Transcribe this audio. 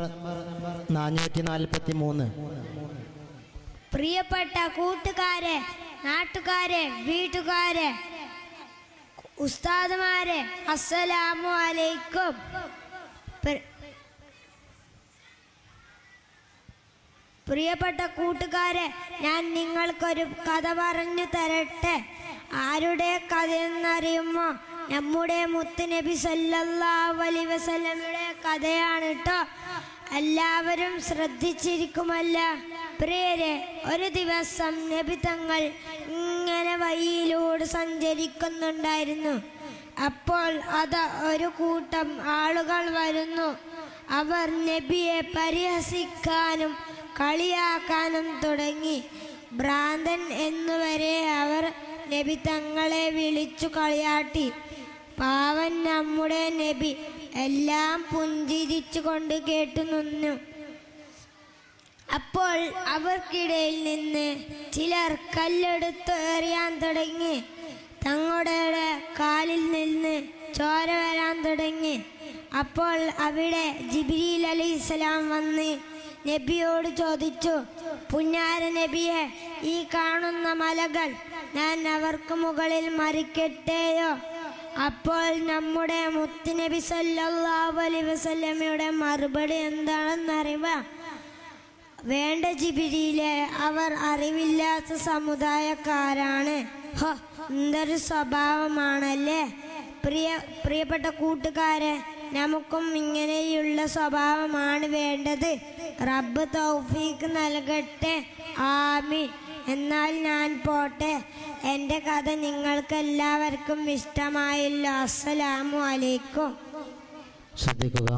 443. പ്രിയപ്പെട്ട കൂട്ടുകാരെ, നാട്ടുകാരെ, വീട്ടുകാരെ, ഉസ്താദുമാരെ, അസ്സലാമു അലൈക്കും. പ്രിയപ്പെട്ട കൂട്ടുകാരെ, ഞാൻ നിങ്ങൾക്കൊരു കഥ പറഞ്ഞു തരട്ടെ. ആരുടെ കഥയെന്നറിയുമോ? നമ്മുടെ മുത്തുനബി സല്ലല്ലാഹു അലൈഹി വസല്ലമയുടെ കഥയാണ് കേട്ടോ. എല്ലാവരും ശ്രദ്ധിച്ചിരിക്കുമല്ലോ. പ്രിയരെ, ഒരു ദിവസം നബി തങ്ങൾ ഇങ്ങനെ വഴിയിലൂടെ സഞ്ചരിക്കുന്നുണ്ടായിരുന്നു. അപ്പോൾ ഒരു കൂട്ടം ആളുകൾ വരുന്നു. അവർ നബിയെ പരിഹസിക്കാനും കളിയാക്കാനും തുടങ്ങി. ഭ്രാന്തൻ എന്നുവരെ അവർ നബി തങ്ങളെ വിളിച്ചു കളിയാട്ടി. പാവൻ നമ്മുടെ നബി എല്ലാം പുഞ്ചിരിച്ചു കൊണ്ട് കേട്ടു നിന്നു. അപ്പോൾ അവർക്കിടയിൽ നിന്ന് ചിലർ കല്ലെടുത്ത് എറിയാൻ തുടങ്ങി. തങ്ങളുടെ കാലിൽ നിന്ന് ചോര വരാൻ തുടങ്ങി. അപ്പോൾ അവിടെ ജിബ്രീൽ അലൈഹിസ്സലാം വന്ന് നബിയോട് ചോദിച്ചു, പുന്നാര നബിയെ, ഈ കാണുന്ന മലകൾ ഞാൻ അവർക്ക് മുകളിൽ മറിക്കട്ടെയോ? അപ്പോൾ നമ്മുടെ മുത്തുനബി സല്ലല്ലാഹു അലൈഹി വസല്ലമയുടെ മറുപടി എന്താണെന്നറിയുക? വേണ്ട ജിബ്രീലെ, അവർ അറിവില്ലാത്ത സമുദായക്കാരാണ്. എന്തൊരു സ്വഭാവമാണല്ലേ. പ്രിയപ്പെട്ട കൂട്ടുകാരെ, നമുക്കും ഇങ്ങനെയുള്ള സ്വഭാവമാണ് വേണ്ടത്. റബ്ബ് തൗഫീഖ് നൽകട്ടെ. ആമീൻ. എന്നാൽ ഞാൻ പോട്ടെ. എൻ്റെ കഥ നിങ്ങൾക്ക് എല്ലാവർക്കും ഇഷ്ടമായല്ലോ. അസ്സലാമു അലൈക്കും. ശ്രദ്ധിക്കുക.